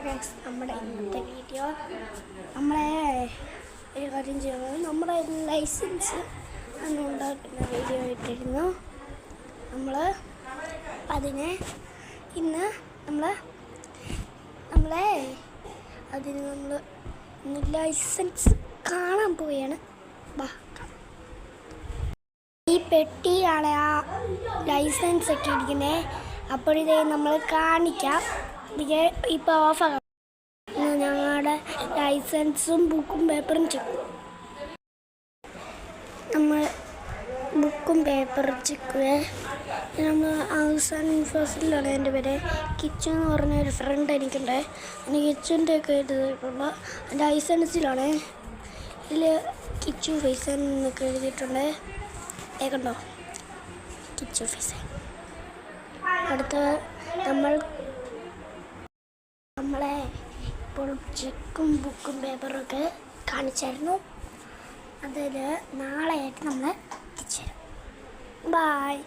നമ്മുടെ ഇന്നത്തെ വീഡിയോ നമ്മളെ ഒരു കാര്യം ചെയ്യുന്നത് നമ്മുടെ ലൈസൻസ് ഉണ്ടാക്കുന്ന വീഡിയോ ഇട്ടിരുന്നു. അതിന് ഇന്ന് നമ്മൾ ലൈസൻസ് കാണാൻ പോവുകയാണ്. ഈ പെട്ടിയാണ് ആ ലൈസൻസ് ഒക്കെ ഇരിക്കുന്നത്. അപ്പോഴിതേ നമ്മൾ കാണിക്കാം. ഇപ്പോൾ ഓഫാണ്. ഞങ്ങളുടെ ലൈസൻസും ബുക്കും പേപ്പറും ചെക്ക്. നമ്മൾ ബുക്കും പേപ്പറും ചെക്ക് നമ്മൾ അവസാനം ഫസ്റ്റിലാണ്. എൻ്റെ പേര് കിച്ചു എന്ന് പറഞ്ഞൊരു ഫ്രണ്ട് എനിക്കുണ്ട്. കിച്ചുൻ്റെ ഒക്കെ എഴുതിയിട്ടുള്ള ലൈസൻസിലാണ്. ഇതിൽ കിച്ചു ഫൈസൻ എന്നൊക്കെ എഴുതിയിട്ടുണ്ട്. കണ്ടോ, കിച്ചു ഫൈസൻ. അടുത്ത നമ്മളെ ഇപ്പോൾ ചെക്കും ബുക്കും പേപ്പറൊക്കെ കാണിച്ചായിരുന്നു. അതിൽ നാളെയായിട്ട് നമ്മൾ എത്തിച്ചേരും. ബായ്.